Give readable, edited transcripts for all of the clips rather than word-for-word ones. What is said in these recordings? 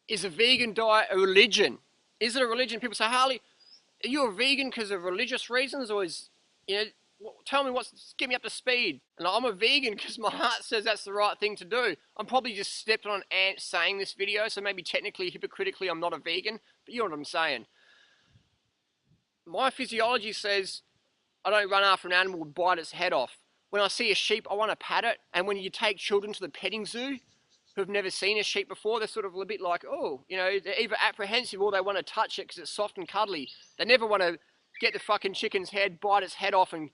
Is a vegan diet a religion? Is it a religion? People say, Harley, are you a vegan because of religious reasons, or is, you know, tell me get me up to speed. And I'm a vegan because my heart says that's the right thing to do. I'm probably just stepping on an ant saying this video, so maybe technically, hypocritically, I'm not a vegan, but you know what I'm saying. My physiology says I don't run after an animal and bite its head off. When I see a sheep, I want to pat it. And when you take children to the petting zoo who've never seen a sheep before, they're sort of a bit like, oh, you know, they're either apprehensive or they want to touch it because it's soft and cuddly. They never want to get the fucking chicken's head, bite its head off and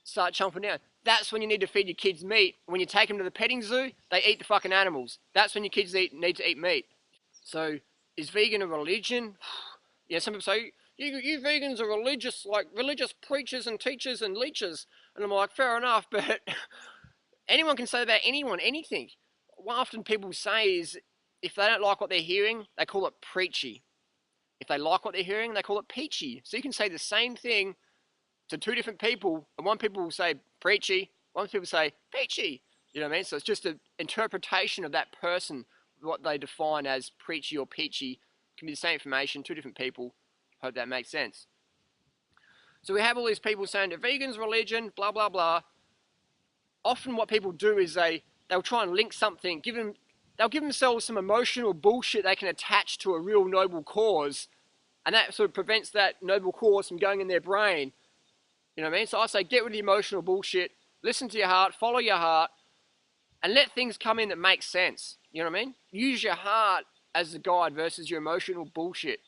start chomping down. That's when you need to feed your kids meat. When you take them to the petting zoo, they eat the fucking animals. That's when your kids need to eat meat. So, is vegan a religion? Yeah, some people say, you vegans are religious, like religious preachers and teachers and leeches. And I'm like, fair enough, but anyone can say about anyone, anything. What often people say is, if they don't like what they're hearing, they call it preachy. If they like what they're hearing, they call it peachy. So you can say the same thing to two different people, and one people will say preachy, one people say peachy. You know what I mean? So it's just an interpretation of that person, what they define as preachy or peachy. It can be the same information, two different people. Hope that makes sense. So we have all these people saying that vegans, religion, blah, blah, blah. Often what people do is they'll try and link something, they'll give themselves some emotional bullshit they can attach to a real noble cause, and that sort of prevents that noble cause from going in their brain. You know what I mean? So I say get rid of the emotional bullshit, listen to your heart, follow your heart, and let things come in that make sense. You know what I mean? Use your heart as the guide versus your emotional bullshit.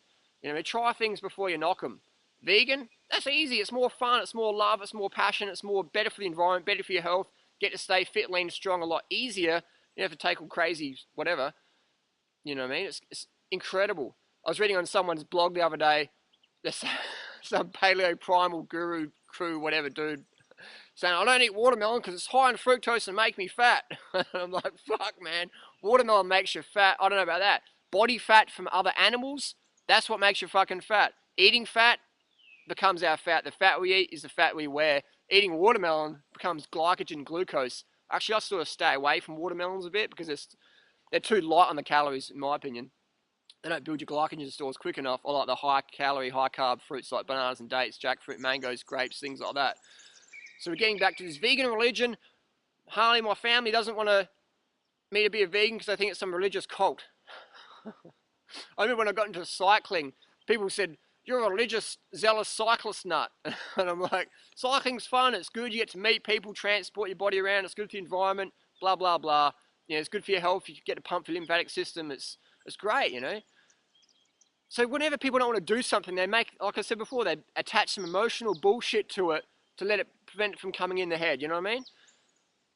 You know, try things before you knock them. Vegan? That's easy. It's more fun. It's more love. It's more passion. It's more better for the environment, better for your health. Get to stay fit, lean, strong a lot easier. You don't have to take all crazy whatever. You know what I mean? It's incredible. I was reading on someone's blog the other day. There's some paleo primal guru crew, whatever dude, saying, I don't eat watermelon because it's high in fructose and make me fat. And I'm like, fuck, man. Watermelon makes you fat. I don't know about that. Body fat from other animals, that's what makes you fucking fat. Eating fat becomes our fat. The fat we eat is the fat we wear. Eating watermelon becomes glycogen, glucose. Actually, I sort of stay away from watermelons a bit because they're too light on the calories, in my opinion. They don't build your glycogen stores quick enough. I like the high calorie, high carb fruits like bananas and dates, jackfruit, mangoes, grapes, things like that. So we're getting back to this vegan religion. Harley, my family doesn't want me to be a vegan because they think it's some religious cult. I remember when I got into cycling, people said, you're a religious, zealous cyclist nut. And I'm like, cycling's fun, it's good, you get to meet people, transport your body around, it's good for the environment, blah, blah, blah. You know, it's good for your health, you get to pump your lymphatic system, it's great, you know. So whenever people don't want to do something, they make, like I said before, they attach some emotional bullshit to it to let it prevent it from coming in the head, you know what I mean?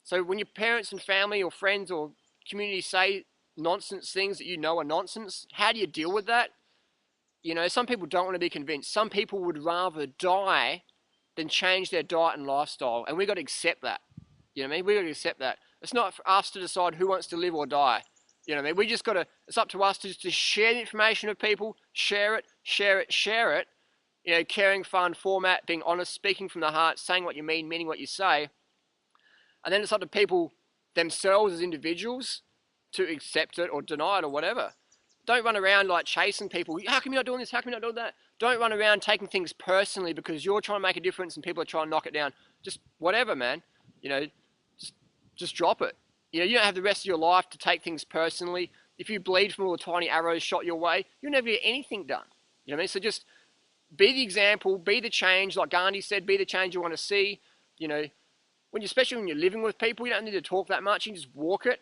So when your parents and family or friends or community say nonsense things that you know are nonsense, how do you deal with that? You know, some people don't want to be convinced. Some people would rather die than change their diet and lifestyle. And we've got to accept that. You know what I mean? We've got to accept that. It's not for us to decide who wants to live or die. You know what I mean? We just got to, it's up to us to just to share the information with people, share it, share it, share it. You know, caring, fun, format, being honest, speaking from the heart, saying what you mean, meaning what you say. And then it's up to people themselves as individuals to accept it or deny it or whatever. Don't run around like chasing people. How come you're not doing this? How come you're not doing that? Don't run around taking things personally because you're trying to make a difference and people are trying to knock it down. Just whatever, man. You know, just drop it. You know, you don't have the rest of your life to take things personally. If you bleed from all the tiny arrows shot your way, you'll never get anything done. You know what I mean? So just be the example, be the change. Like Gandhi said, be the change you want to see. You know, especially when you're living with people, you don't need to talk that much. You can just walk it.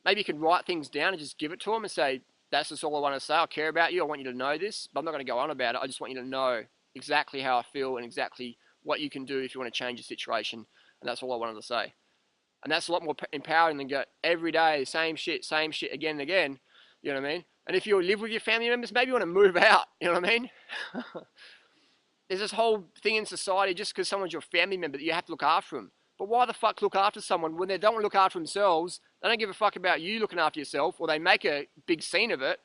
Maybe you can write things down and just give it to them and say, that's just all I want to say. I care about you. I want you to know this, but I'm not going to go on about it. I just want you to know exactly how I feel and exactly what you can do if you want to change your situation. And that's all I wanted to say. And that's a lot more empowering than go every day, same shit again and again. You know what I mean? And if you live with your family members, maybe you want to move out. You know what I mean? There's this whole thing in society just because someone's your family member that you have to look after them. But why the fuck look after someone when they don't want to look after themselves? They don't give a fuck about you looking after yourself, or they make a big scene of it.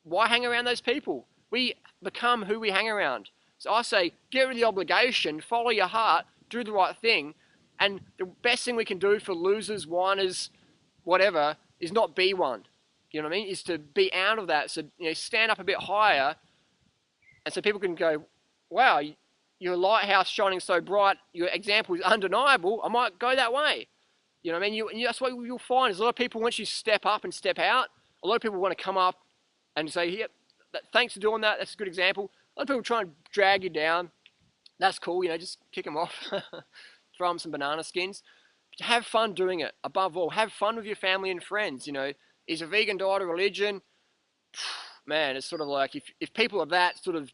Why hang around those people? We become who we hang around. So I say, get rid of the obligation, follow your heart, do the right thing, and the best thing we can do for losers, whiners, whatever, is not be one. You know what I mean? Is to be out of that. So, you know, stand up a bit higher, and so people can go, wow, your lighthouse shining so bright, your example is undeniable, I might go that way. You know what I mean? That's what you'll find is a lot of people, once you step up and step out, a lot of people want to come up and say, yep, thanks for doing that, that's a good example. A lot of people try and drag you down. That's cool, you know, just kick them off. Throw them some banana skins. Have fun doing it. Above all, have fun with your family and friends. You know, is a vegan diet a religion? Man, it's sort of like if people are that sort of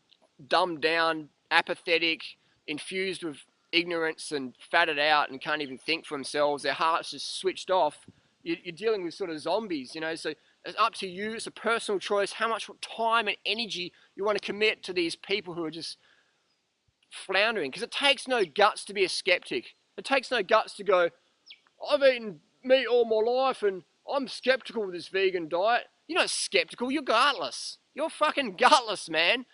dumbed down, apathetic, infused with ignorance and fatted out and can't even think for themselves, their heart's just switched off, you're dealing with sort of zombies, you know. So it's up to you. It's a personal choice how much time and energy you want to commit to these people who are just floundering. Because it takes no guts to be a skeptic. It takes no guts to go, I've eaten meat all my life and I'm skeptical of this vegan diet. You're not skeptical, you're gutless. You're fucking gutless, man.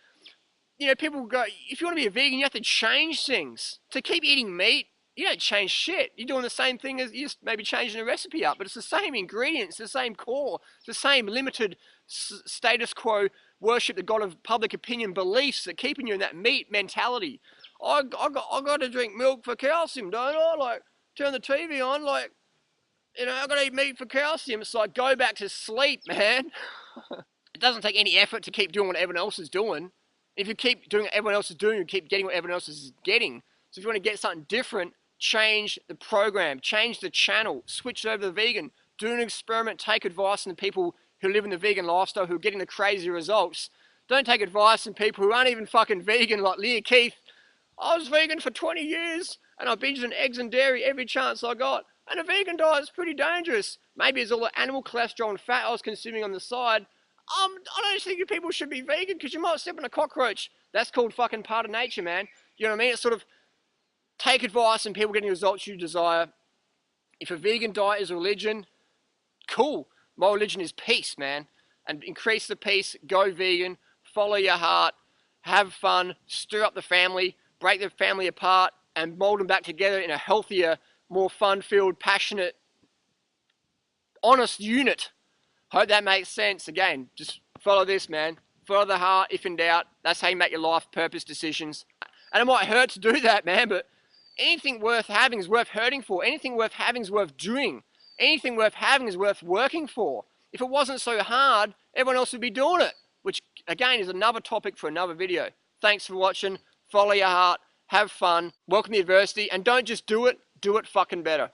You know, people go, if you want to be a vegan, you have to change things. To keep eating meat, you don't change shit. You're doing the same thing as, you're just maybe changing the recipe up, but it's the same ingredients, the same core, it's the same limited status quo worship the god of public opinion beliefs that keeping you in that meat mentality. I got to drink milk for calcium, don't I? Like, turn the TV on, like, you know, I got to eat meat for calcium. It's like, go back to sleep, man. It doesn't take any effort to keep doing what everyone else is doing. If you keep doing what everyone else is doing, you keep getting what everyone else is getting. So if you want to get something different, change the program, change the channel, switch it over to the vegan, do an experiment, take advice from the people who live in the vegan lifestyle, who are getting the crazy results. Don't take advice from people who aren't even fucking vegan, like Leah Keith. I was vegan for 20 years, and I binged on eggs and dairy every chance I got. And a vegan diet is pretty dangerous. Maybe it's all the animal cholesterol and fat I was consuming on the side. I don't think people should be vegan because you might step on a cockroach. That's called fucking part of nature, man. You know what I mean? It's sort of take advice and people getting the results you desire. If a vegan diet is a religion, cool. My religion is peace, man. And increase the peace, go vegan, follow your heart, have fun, stir up the family, break the family apart, and mold them back together in a healthier, more fun-filled, passionate, honest unit. Hope that makes sense. Again, just follow this, man. Follow the heart, if in doubt. That's how you make your life purpose decisions. And it might hurt to do that, man, but anything worth having is worth hurting for. Anything worth having is worth doing. Anything worth having is worth working for. If it wasn't so hard, everyone else would be doing it, which, again, is another topic for another video. Thanks for watching. Follow your heart. Have fun. Welcome the adversity. And don't just do it fucking better.